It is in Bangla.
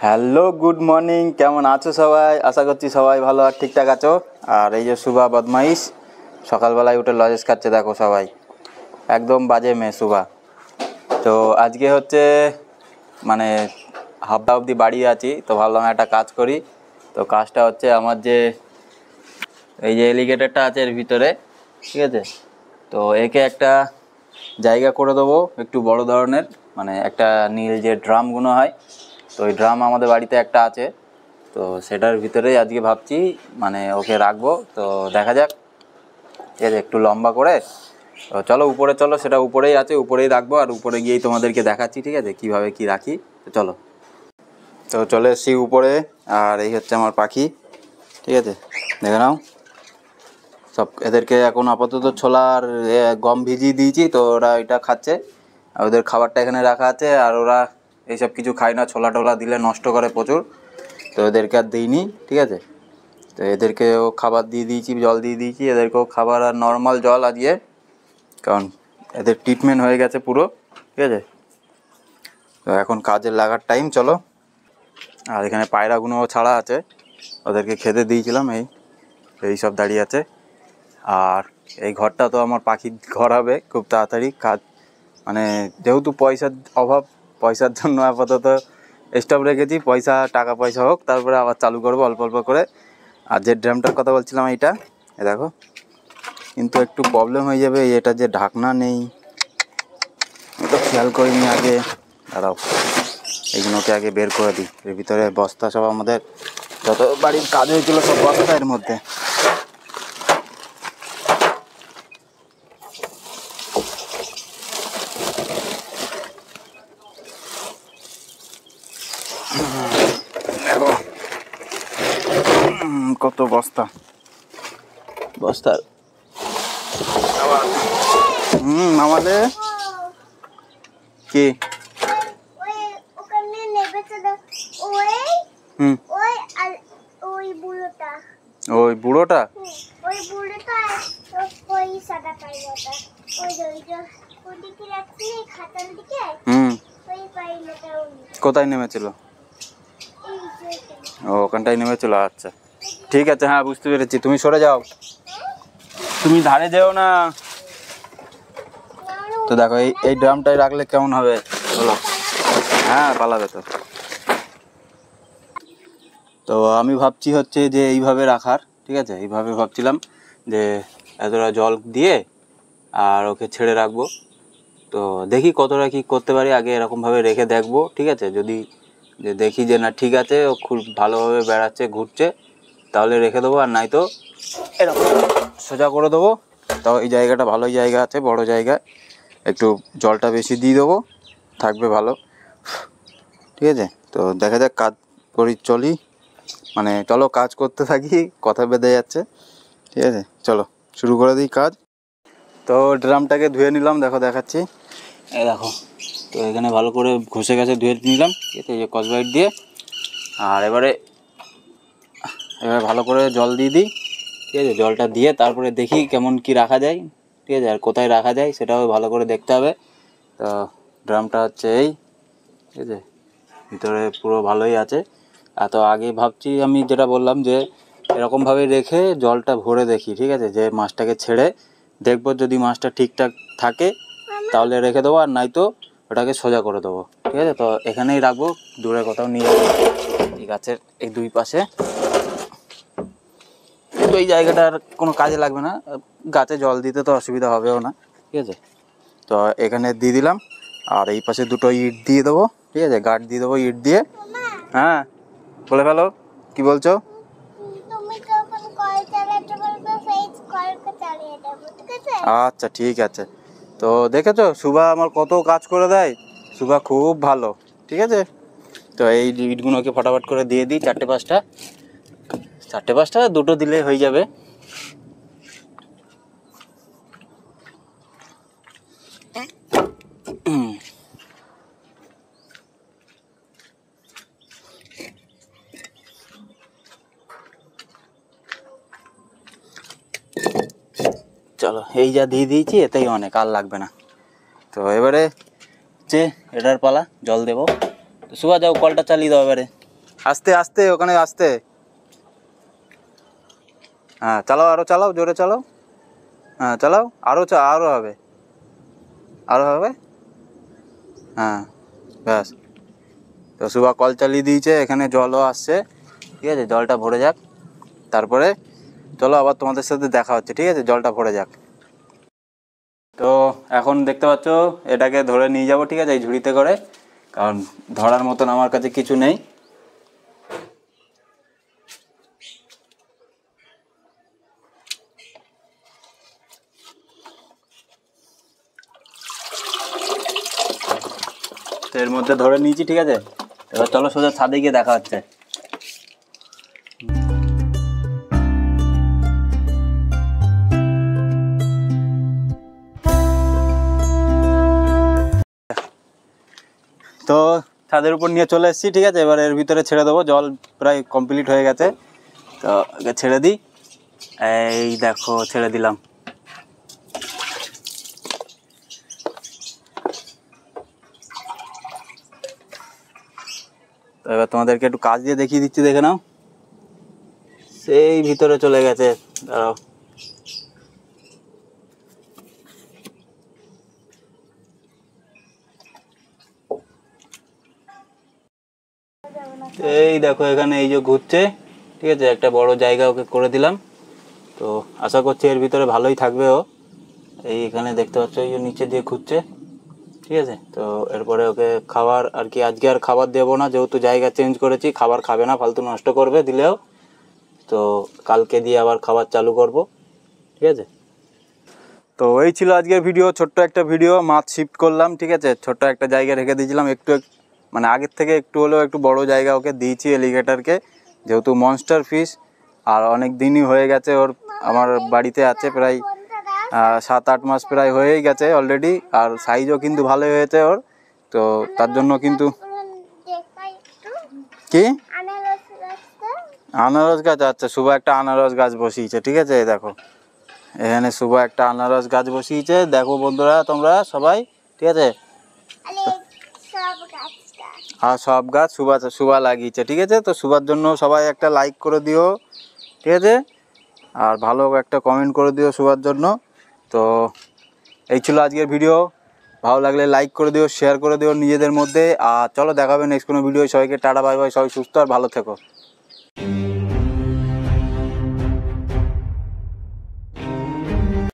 Hello, good morning. কেমন আছো সবাই? আশা করছি সবাই ভালো আর ঠিকঠাক আছো। আর এই যে সুভা বদমাইশ সকালবেলায় উঠে লজেস খাচ্ছে, দেখো সবাই একদম বাজে মেয়ে সুভা। তো আজকে হচ্ছে মানে হাফটা অবধি বাড়ি আছি, তো ভাবলাম একটা কাজ করি। তো কাজটা হচ্ছে আমার যে এই যে এলিগেটরটা আছে এর ভিতরে, ঠিক আছে, তো একে একটা জায়গা করে দেবো একটু বড় ধরনের, মানে একটা নীল যে ড্রামগুলো হয়, তো ওই ড্রাম আমাদের বাড়িতে একটা আছে। তো সেটার ভিতরেই আজকে ভাবছি মানে ওকে রাখবো। তো দেখা যাক, ঠিক আছে, একটু লম্বা করে। তো চলো উপরে চলো, সেটা উপরেই আছে, উপরেই রাখবো। আর উপরে গিয়েই তোমাদেরকে দেখাচ্ছি, ঠিক আছে, কীভাবে কি রাখি। তো চলো, তো চলে এসছি উপরে। আর এই হচ্ছে আমার পাখি, ঠিক আছে, দেখে নাও। সব এদেরকে এখন আপাতত ছোলা আর গম ভিজিয়ে দিয়েছি, তো ওরা এটা খাচ্ছে। আর ওদের খাবারটা এখানে রাখা আছে। আর ওরা এইসব কিছু খায় না, ছোলা টোলা দিলে নষ্ট করে প্রচুর, তো এদেরকে আর দিইনি, ঠিক আছে। তো এদেরকেও খাবার দিয়ে দিয়েছি, জল দিয়ে দিয়েছি, এদেরকেও খাবার আর নর্মাল জল আজকে, কারণ এদের ট্রিটমেন্ট হয়ে গেছে পুরো, ঠিক আছে। তো এখন কাজে লাগার টাইম, চলো। আর এখানে পায়রাগুলোও ছাড়া আছে, ওদেরকে খেতে দিয়েছিলাম, এই সব দাঁড়িয়ে আছে। আর এই ঘরটা তো আমার পাখির ঘর হবে খুব তাড়াতাড়ি। কাজ মানে যেহেতু পয়সার অভাব, পয়সার জন্য আপাতত স্টপ রেখেছি। টাকা পয়সা হোক, তারপরে আবার চালু করবো অল্প অল্প করে। আর যে ড্রামটার কথা বলছিলাম এইটা, দেখো, কিন্তু একটু প্রবলেম হয়ে যাবে, এটা যে ঢাকনা নেই, আমি তো খেয়াল করিনি আগে। দাঁড়াও, এইগুলোকে আগে বের করে দিই। এর ভিতরে বস্তা সব আমাদের যত বাড়ির কাজ হয়েছিল সব বস্তা এর মধ্যে। দেখো কত বস্তা, বস্তার নামালে কি ওই বুড়োটা কোথায় নেমেছিল? ও, ওখানটায় নেমেছিল, আচ্ছা ঠিক আছে, হ্যাঁ বুঝতে পেরেছি। তুমি সরে যাও, তুমি ধারে যেও না। তো দেখো এই ড্রামটাই রাখলে কেমন হবে বলো? হ্যাঁ পালাবে তো। তো আমি ভাবছি হচ্ছে যে এইভাবে রাখার, ঠিক আছে, এইভাবে ভাবছিলাম যে এতটা জল দিয়ে আর ওকে ছেড়ে রাখবো। তো দেখি কতটা কী করতে পারি, আগে এরকমভাবে রেখে দেখবো, ঠিক আছে। যদি দেখি যে না ঠিক আছে, ও খুব ভালোভাবে বেড়াচ্ছে ঘুরছে, তাহলে রেখে দেবো। আর নাই তো এরকম সোজা করে দেবো। তাও এই জায়গাটা ভালোই জায়গা আছে, বড় জায়গা, একটু জলটা বেশি দিয়ে দেবো, থাকবে ভালো, ঠিক আছে। তো দেখা যাক, কাজ করি চলি, মানে চলো কাজ করতে থাকি, কথা বেঁধে যাচ্ছে, ঠিক আছে। চলো শুরু করে দিই কাজ। তো ড্রামটাকে ধুয়ে নিলাম, দেখো দেখাচ্ছি, এই দেখো। তো এখানে ভালো করে ঘষে ঘষে ধুয়ে নিলাম, ঠিক আছে, এই যে কসবাইট দিয়ে। আর এবারে ভালো করে জল দিয়ে দিই, ঠিক আছে। জলটা দিয়ে তারপরে দেখি কেমন কি রাখা যায়, ঠিক আছে, আর কোথায় রাখা যায় সেটাও ভালো করে দেখতে হবে। তো ড্রামটা হচ্ছে এই, ঠিক আছে, ভিতরে পুরো ভালোই আছে। আর তো আগে ভাবছি আমি যেটা বললাম যে এরকমভাবে রেখে জলটা ভরে দেখি, ঠিক আছে, যে মাছটাকে ছেড়ে দেখবো, যদি মাছটা ঠিকঠাক থাকে তাহলে রেখে দেবো, আর নাই তো ওটাকে সোজা করে দেবো, ঠিক আছে। তো এখানেই রাখবো, দূরে কোথাও নিয়ে যাবো, এই গাছের এই দুই পাশে। তো এই জায়গাটার কোনো কাজে লাগবে না, গাছে জল দিতে তো অসুবিধা হবেও না, ঠিক আছে। তো এখানে দিয়ে দিলাম। আর এই পাশে দুটো ইট দিয়ে দেবো, ঠিক আছে, গার্ড দিয়ে দেবো ইট দিয়ে। হ্যাঁ বলে ফেলো, কি বলছো? আচ্ছা ঠিক আছে। তো দেখেছো সুভা আমার কত কাজ করে দেয়, সুভা খুব ভালো, ঠিক আছে। তো এই ইটগুলোকে ফটাফট করে দিয়ে দিই, চারটে পাঁচটা, দুটো দিলে হয়ে যাবে। চলো এই যা দিয়ে দিয়েছি এতেই অনেক, আর লাগবে না। তো এবারে যে এটার পালা, জল দেবো। তো সুভা যাও, কলটা চালিয়ে দাও এবারে। আস্তে আস্তে, ওখানে আস্তে। হ্যাঁ চালাও, আরও চালাও, জোরে চালাও। হ্যাঁ চালাও, আরও হবে, আরও হবে। হ্যাঁ ব্যাস। তো সুভা কল চালিয়ে দিয়েছে, এখানে জলও আসছে, ঠিক আছে, জলটা ভরে যাক, তারপরে চলো আবার তোমাদের সাথে দেখা হচ্ছে, ঠিক আছে, জলটা ভরে যাক। তো এখন দেখতে পাচ্ছ এটাকে ধরে নিয়ে যাব, ঠিক আছে, এই ঝুড়িতে করে, কারণ ধরার মতন আমার কাছে কিছু নেই। তো এর মধ্যে ধরে নিয়েছি, ঠিক আছে, এবার চলো সোজা ছাদে গিয়ে দেখা হচ্ছে। তো ছাদের উপর নিয়ে চলে এসেছি, ঠিক আছে, এবার এর ভিতরে ছেড়ে দেবো, জল প্রায় কমপ্লিট হয়ে গেছে, তো একে ছেড়ে দিই। এই দেখো ছেড়ে দিলাম। তো এবার তোমাদেরকে একটু কাজ দিয়ে দেখিয়ে দিচ্ছি, দেখে নাও। সেই ভিতরে চলে গেছে, দাঁড়াও। এই দেখো এখানে এই যে ঘুরছে, ঠিক আছে, একটা বড় জায়গা ওকে করে দিলাম, তো আশা করছি এর ভিতরে ভালোই থাকবে ও। এই এখানে দেখতে পাচ্ছ এই যে নিচে দিয়ে ঘুরছে, ঠিক আছে। তো এরপরে ওকে খাবার আর কি, আজকে আর খাবার দেবো না, যেহেতু জায়গা চেঞ্জ করেছি, খাবার খাবে না, ফালতু নষ্ট করবে দিলেও, তো কালকে দিয়ে আবার খাবার চালু করব, ঠিক আছে। তো এই ছিল আজকের ভিডিও, ছোট্ট একটা ভিডিও, মাছ শিফট করলাম, ঠিক আছে, ছোট্ট একটা জায়গায় রেখে দিয়েছিলাম, একটু মানে আগের থেকে একটু হলেও একটু বড় জায়গা ওকে দিয়েছি এলিগেটরকে, যেহেতু মনস্টার ফিশ, আর অনেক দিনই হয়ে গেছে ওর আমার বাড়িতে আছে, প্রায় 7-8 মাস প্রায় হয়েই গেছে অলরেডি, আর সাইজও কিন্তু ভালোই হয়েছে ওর, তো তার জন্য কিন্তু কি আনারস গাছ, আচ্ছা শুভ একটা আনারস গাছ বসিয়েছে, ঠিক আছে, দেখো এখানে শুভ একটা আনারস গাছ বসিয়েছে, দেখো বন্ধুরা তোমরা সবাই, ঠিক আছে, আর সব গাছ শুভা লাগিয়েছে, ঠিক আছে। তো শুভার জন্য সবাই একটা লাইক করে দিও, ঠিক আছে, আর ভালো একটা কমেন্ট করে দিও শুভার জন্য। তো এই ছিল আজকের ভিডিও, ভালো লাগলে লাইক করে দিও, শেয়ার করে দিও নিজেদের মধ্যে, আর চলো দেখাবে নেক্সট কোনো ভিডিও। সবাইকে টাটা বাই বাই, সবাই সুস্থ আর ভালো থেকো।